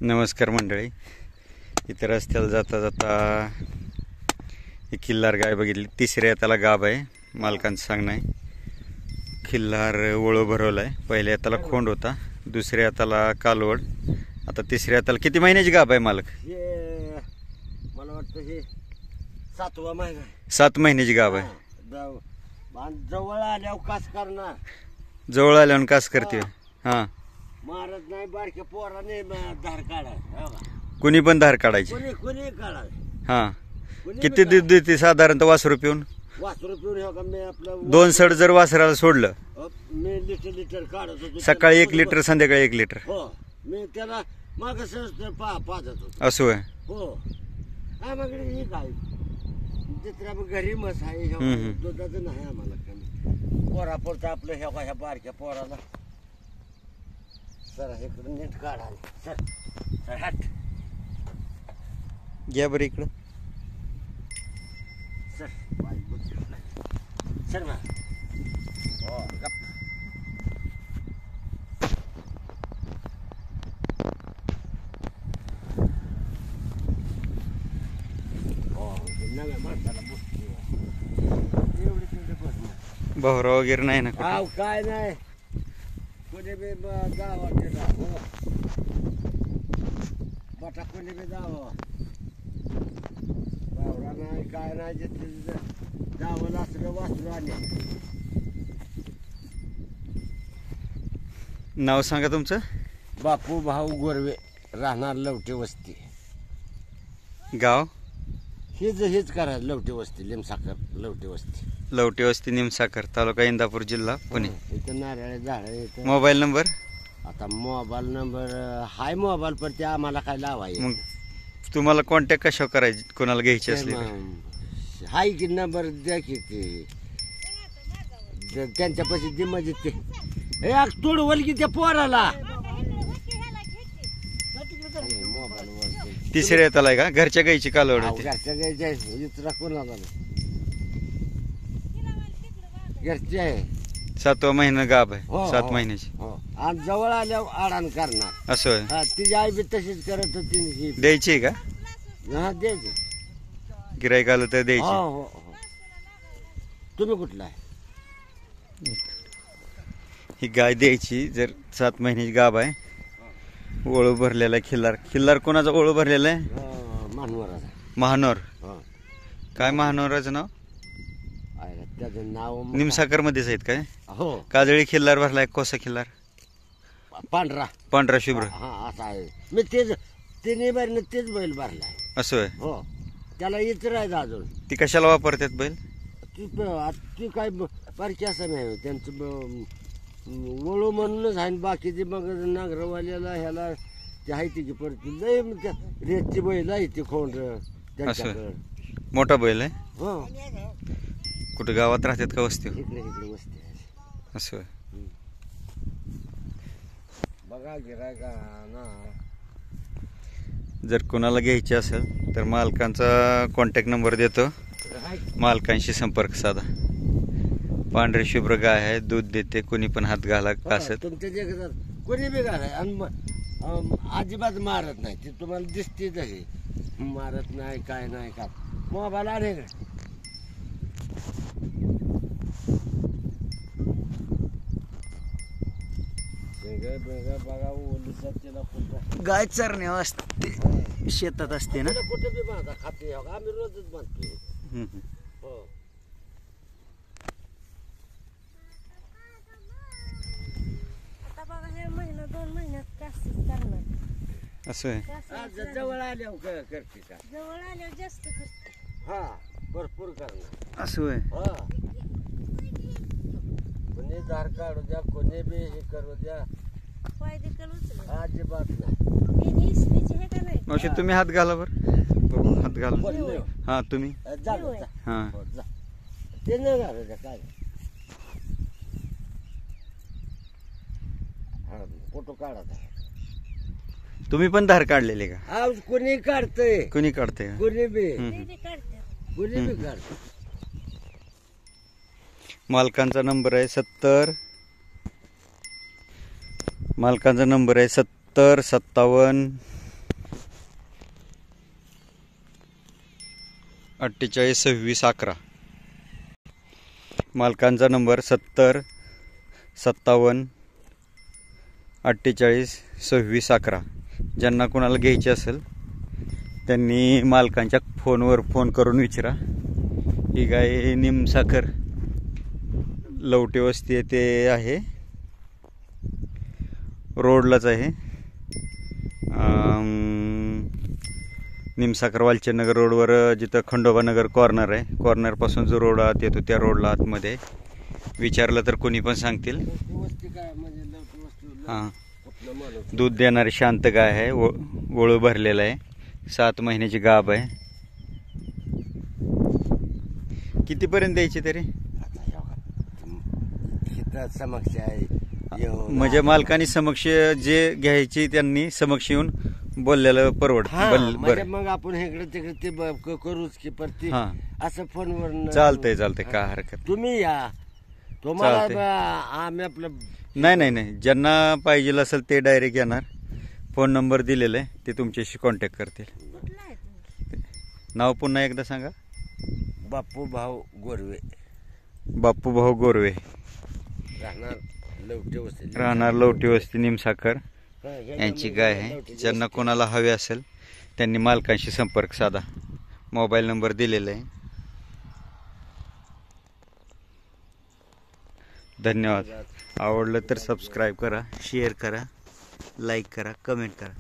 नमस्कार मंडळी. इतर रस्त्याला जाता जाता ही खिल्लार गाय बघितली. तिसऱ्या हाताला गाभ आहे. मालकांचं सांगणं आहे खिल्लार ओळू भरवला आहे. पहिल्या हाताला खोंड होता, दुसऱ्या हाताला कालवड, आता तिसऱ्या हाताला. किती महिन्याची गाभ आहे मालक? मला वाटतं हे 7वा महिना. 7 महिन्याची गाभ आहे. जवळ आल्यावर कास करणार, जवळ आल्यावर कास करते. हां, मारत नाही. बारक्या पोराने धार काढाय, कुणी पण धार काढायची. कोणी काढाय. हां, किती दूध देते साधारणतः वासरू पिऊन? वासरू पिऊन मी आपलं 2 सड जर वासराला सोडलं, मी लिटर काढत होतो. सकाळी 1 लिटर, संध्याकाळी 1 लिटर. हो, मी त्याला माग सहज पाजत होतो. असं आहे. हो, आम्हाकडे ही काय तिसऱ्या घरी मस आहे. दुधाचं नाही आम्हाला कमी. पोरापुरतं आपलं ह्या बारक्या पोराला सर इकडे नीट काढायला. सर हट, घ्या बरं इकडं. सर सर ना. हो, गप्प. हो, नव्या माणसाला बसतो एवढी तेवढी बस. भावरा वगैरे नाही ना? हाव काय नाही. कोणी बी जावं हो, बटा कोणी बी जावं. भावरा नाही काय नाही. जिथे जावं असलं वासरू आणि. नाव सांगा तुमचं? बापू भाऊ गोरवे, राहणार लवटे वस्ती. गाव? हेच करायचं. लवटे वस्ती, लिमसाखर लवटे वस्ती. लवटे वस्ती, निमसाखर, तालुका इंदापूर, जिल्हा पुणे. इथं नारळ झाड इथं. Mobile number? आता मोबाईल नंबर हाय मोबाईल, पण ते आम्हाला काय लावायचं. मग तुम्हाला कॉन्टॅक्ट कशावर करायची कोणाला घ्यायची असली? हाय की नंबर द्या की ते त्यांच्यापाशी दे. म्हणजे ते तोडवल की त्या पोराला. तिसऱ्या येताला आहे का? घरच्या गाईची कालवड होती. घरच्या गायच्या इतरा कोणाला घरची आहे. 7वा महिना गाभ आहे. हो, 7 हो, महिन्याची. हो. आणि जवळ आल्यावर आडाण करणार. असं आहे. तिची आई बी तशीच करत होती. द्यायची आहे का? हा, द्यायची. गिराईक आलं तर हो द्यायची. हो हो. तुम्ही कुठला आहे? ही गाय द्यायची जर 7 महिन्याची गाभ आहे. ओळू भरलेला आहे. खिल्लार कोणाचा ओळू भरलेला आहे? मानवराचा. महानोर. हो. काय महानोराचं नाव? त्याचं नाव निमसाकर मध्येच आहेत काय? हो. काजळी खिल्लार भरलाय. कोसा खिल्लार? पांढरा शुभ्र. हा, असं आहे. मी तेच तिन्ही बैल तेच बैल भरलाय. असं आहे. हो, त्याला इचरायचं अजून. ती कशाला वापरतात बैल? ती काय बारकी असं नाही. त्यांचं वळू म्हणूनच आहे. बाकीचे मग नागरवाल्याला ह्याला ते आहे ती परत लय रेतची बैल आहे ती खोंड त्यांच्याकडे. मोठा बैल आहे. हो, कुठे गावात राहतात का वस्ती? इकडे वस्ती आहे. असं आहे. बघा गिरायका ना. जर कोणाला घ्यायची असेल तर मालकांचा कॉन्टॅक्ट नंबर देतो. मालकांशी संपर्क साधा. पांढरे शुभ्र गाय आहे, दूध देते. कोणी पण हात घाला असं. तुमच्या जे कोणी बी घालाय. आणि अजिबात मारत नाही. ते तुम्हाला दिसते तशी मारत नाही. काय नाही का. मोबाईल आले का? गाय चरण्या असते, शेतात असते ना. कुठे बी बांधा खाते. आम्ही रोजच बांधतो. हो. असं आहे. जवळ आल्यावर करते का? जवळ आल्यावर जास्त करते. हा, भरपूर करणार. असं आहे. हा, कोणी धार काढू द्या, कोणी बी हे करू द्या, पाय देखील उचलत. अजिबात नाही. ही इसवीची आहे का नाही? मावशी तुम्ही हात घाला बरं. हात घाला. बोल, हा तुम्ही. जा जा. हा, हो, जा. ते नाही घालू द्या काय. हा, फोटो काढा. तुम्ही पण धार काढलेले का? हा, कोणी काढतंय. कोणी काढते का? कोणी बी ते काढते. कोणी बी काढत. मालकांचा नंबर आहे 70. मालकांचा नंबर आहे 70 57 482611. मालकांचा नंबर 70 57 48 26 11. ज्यांना कोणाला घ्यायची असेल त्यांनी मालकांच्या फोनवर फोन करून विचारा. ही गाय निमसाखर लवटे वस्ती येथे आहे, रोडलाच आहे. निमसाखर वालचंदनगर रोडवर जिथं खंडोबा नगर कॉर्नर आहे, कॉर्नरपासून जो रोड आत येतो त्या रोडला आतमध्ये विचारलं तर कोणी पण सांगतील. वस्ती काय म्हणजे लवकर वस्तू हां, आपलं माणूस दूध देणारी शांत गाय आहे, वळू भरलेला आहे, 7 महिन्याची गाभ आहे. कितीपर्यंत द्यायची तरी? शेतात समक्ष आहे येऊन म्हणजे मालकांनी समक्ष जे घ्यायची त्यांनी समक्ष येऊन बोललेलं परवड हा, म्हणजे बरं. मग आपण इकडे तिकडे ते करूच की परती हां, असं फोनवर चालतंय काय हरकत तुम्ही या तुम्हाला चालतंय. आम्ही आपलं नाही, ज्यांना पाहिजे असेल ते डायरेक्ट येणार. फोन नंबर दिलेला आहे, ते तुमच्याशी कॉन्टॅक्ट करतील. कुठला आहे तुम्ही? नाव पुन्हा एकदा सांगा. बापू भाऊ गोरवे, बापू भाऊ गोरवे, राहणार लवटे वस्ती. राहणार लवटी वस्ती निमसाखर. हा, यांची गाय आहे. ज्यांना कोणाला हवे असेल त्यांनी मालकांशी संपर्क साधा. मोबाईल नंबर दिलेला आहे. धन्यवाद. आवडलं तर सबस्क्राईब करा, शेअर करा, लाईक करा, कमेंट करा.